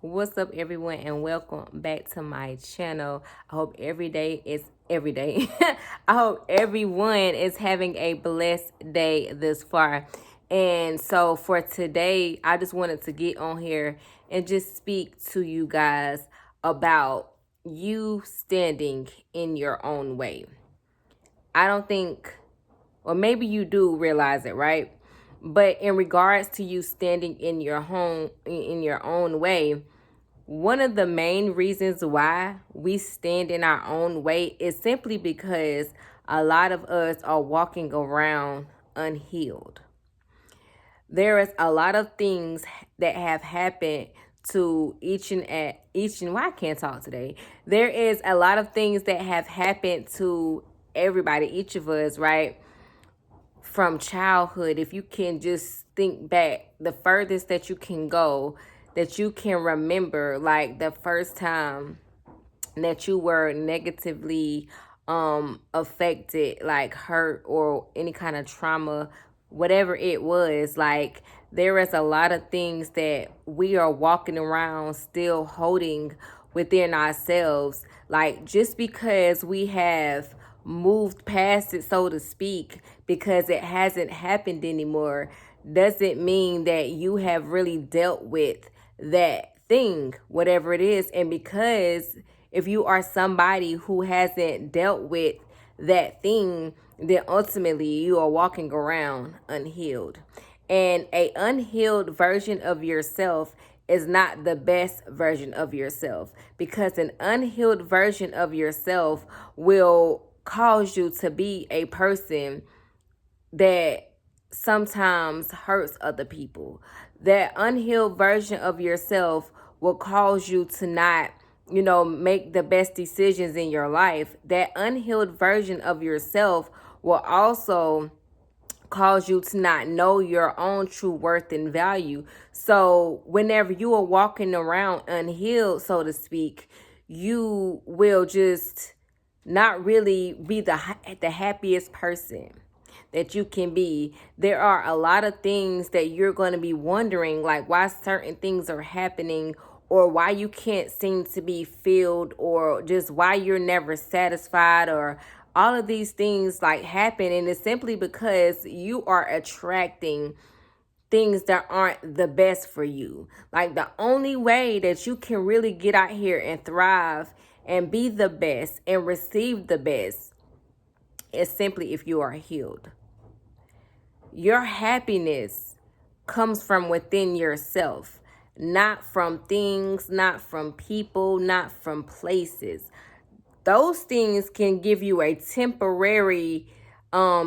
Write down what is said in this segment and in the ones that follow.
What's up, everyone, and welcome back to my channel. I hope every day is every day. I hope everyone is having a blessed day this far. And so for today, I just wanted to get on here and just speak to you guys about you standing in your own way. I don't think, or maybe you do realize it, right? But in regards to you standing in your home, in your own way, one of the main reasons why we stand in our own way is simply because a lot of us are walking around unhealed. There is a lot of things that have happened to why I can't talk today. There is a lot of things that have happened to everybody, each of us, right? From childhood, if you can just think back, the furthest that you can go, that you can remember, like the first time that you were negatively affected, like hurt or any kind of trauma, whatever it was, like there is a lot of things that we are walking around still holding within ourselves. Like just because we have moved past it, so to speak, because it hasn't happened anymore, doesn't mean that you have really dealt with that thing, whatever it is. And because if you are somebody who hasn't dealt with that thing, then ultimately you are walking around unhealed. And a unhealed version of yourself is not the best version of yourself, because an unhealed version of yourself will cause you to be a person that sometimes hurts other people. That unhealed version of yourself will cause you to not, make the best decisions in your life. That unhealed version of yourself will also cause you to not know your own true worth and value. So whenever you are walking around unhealed, so to speak, you will just not really be the happiest person that you can be. There are a lot of things that you're going to be wondering, like why certain things are happening, or why you can't seem to be filled, or just why you're never satisfied, or all of these things like happen. And it's simply because you are attracting things that aren't the best for you. Like the only way that you can really get out here and thrive and be the best and receive the best is simply if you are healed. Your happiness comes from within yourself, not from things, not from people, not from places. Those things can give you a temporary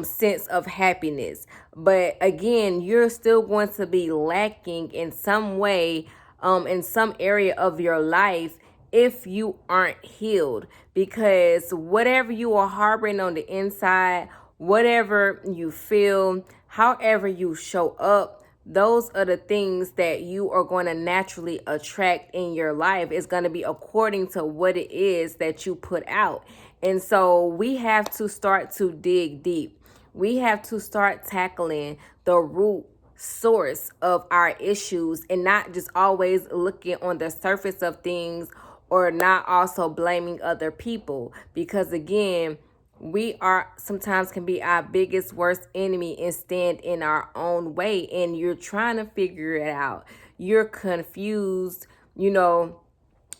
sense of happiness, but again, you're still going to be lacking in some way, in some area of your life, if you aren't healed. Because whatever you are harboring on the inside, whatever you feel, however you show up, those are the things that you are going to naturally attract in your life. It's going to be according to what it is that you put out. And so we have to start to dig deep. We have to start tackling the root source of our issues, and not just always looking on the surface of things, or not also blaming other people. Because again, we are sometimes can be our biggest worst enemy and stand in our own way, and you're trying to figure it out. You're confused,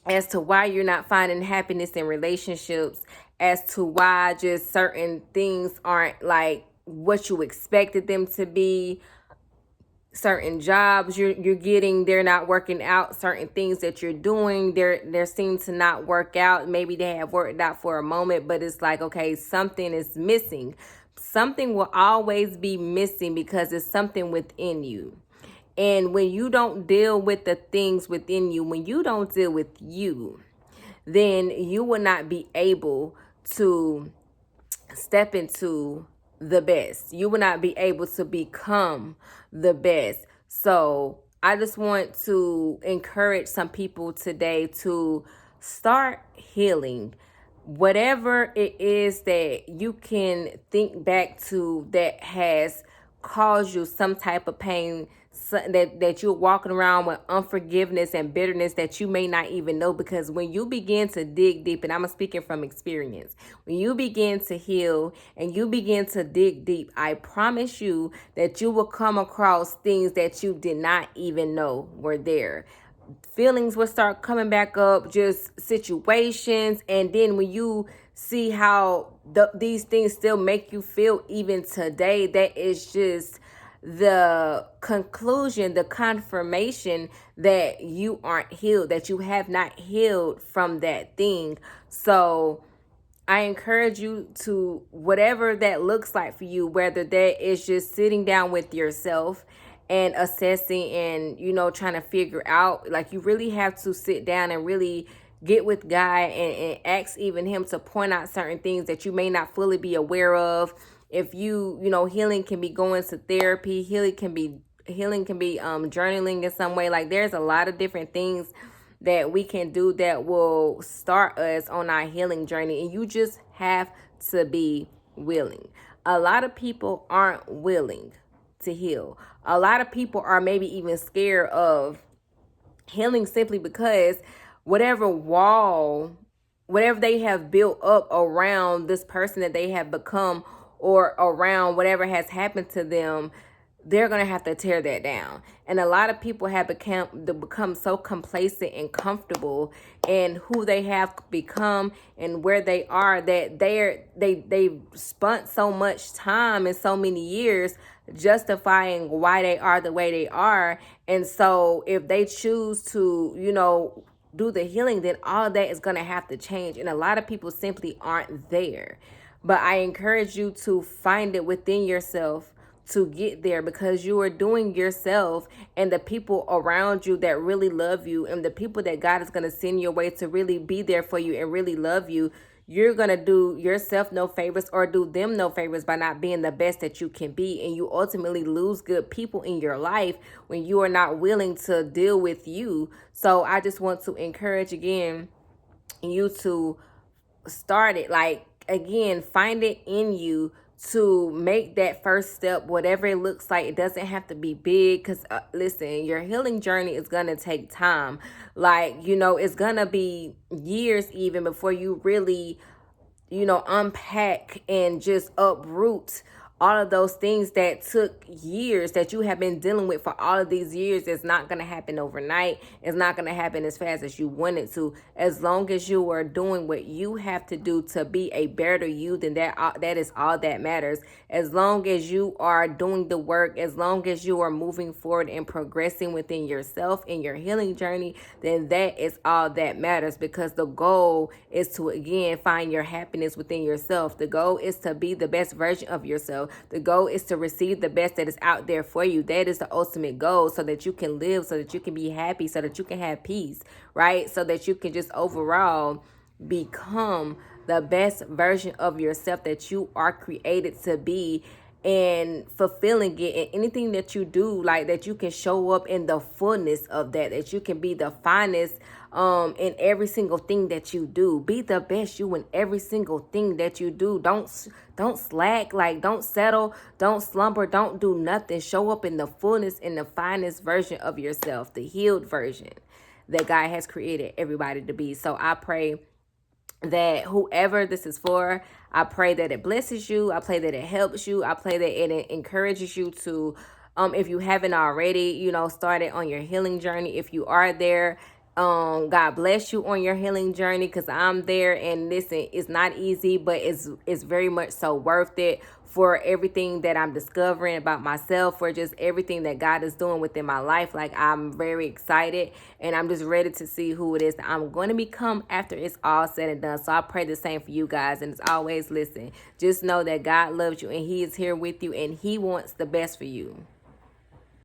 as to why you're not finding happiness in relationships, as to why just certain things aren't like what you expected them to be. Certain jobs you're getting, they're not working out. Certain things that you're doing, there seem to not work out. Maybe they have worked out for a moment, but it's like, okay, something is missing. Something will always be missing because it's something within you. And when you don't deal with the things within you, when you don't deal with you, then you will not be able to step into the best. You will not be able to become the best. So I just want to encourage some people today to start healing. Whatever it is that you can think back to that has caused you some type of pain, that you're walking around with unforgiveness and bitterness that you may not even know. Because when you begin to dig deep, and I'm speaking from experience, when you begin to heal and you begin to dig deep, I promise you that you will come across things that you did not even know were there. Feelings will start coming back up, just situations. And then when you see how these things still make you feel even today, that is just the conclusion, the confirmation that you aren't healed, that you have not healed from that thing. So I encourage you to, whatever that looks like for you, whether that is just sitting down with yourself and assessing and, trying to figure out, like, you really have to sit down and really get with God and ask even him to point out certain things that you may not fully be aware of. If healing can be going to therapy, healing can be journaling in some way. Like, there's a lot of different things that we can do that will start us on our healing journey. And you just have to be willing. A lot of people aren't willing to heal. A lot of people are maybe even scared of healing simply because whatever they have built up around this person that they have become, or around whatever has happened to them, they're going to have to tear that down. And a lot of people have become so complacent and comfortable in who they have become and where they are, that they've spent so much time and so many years justifying why they are the way they are. And so if they choose to, do the healing, then all of that is going to have to change. And a lot of people simply aren't there. But I encourage you to find it within yourself to get there, because you are doing yourself and the people around you that really love you, and the people that God is going to send your way to really be there for you and really love you, you're going to do yourself no favors or do them no favors by not being the best that you can be. And you ultimately lose good people in your life when you are not willing to deal with you. So I just want to encourage again you to start it. Like, again, find it in you to make that first step, whatever it looks like. It doesn't have to be big, because listen, your healing journey is going to take time. Like, it's going to be years even before you really, unpack and just uproot all of those things that took years, that you have been dealing with for all of these years. It's not going to happen overnight. It's not going to happen as fast as you want it to. As long as you are doing what you have to do to be a better you, then that is all that matters. As long as you are doing the work, as long as you are moving forward and progressing within yourself in your healing journey, then that is all that matters. Because the goal is to, again, find your happiness within yourself. The goal is to be the best version of yourself. The goal is to receive the best that is out there for you. That is the ultimate goal, so that you can live, so that you can be happy, so that you can have peace, right? So that you can just overall become the best version of yourself that you are created to be, and fulfilling it. And anything that you do, like, that you can show up in the fullness of that you can be the finest in every single thing that you do. Be the best you in every single thing that you do. Don't slack, like, don't settle, don't slumber, don't do nothing. Show up in the fullness, in the finest version of yourself, the healed version that God has created everybody to be. So I pray that whoever this is for, I pray that it blesses you. I pray that it helps you. I pray that it encourages you to, if you haven't already, started on your healing journey. If you are there, God bless you on your healing journey, because I'm there. And listen, it's not easy, but it's very much so worth it, for everything that I'm discovering about myself, for just everything that God is doing within my life. Like, I'm very excited, and I'm just ready to see who it is that I'm going to become after it's all said and done. So I pray the same for you guys. And as always, listen, just know that God loves you, and he is here with you, and he wants the best for you.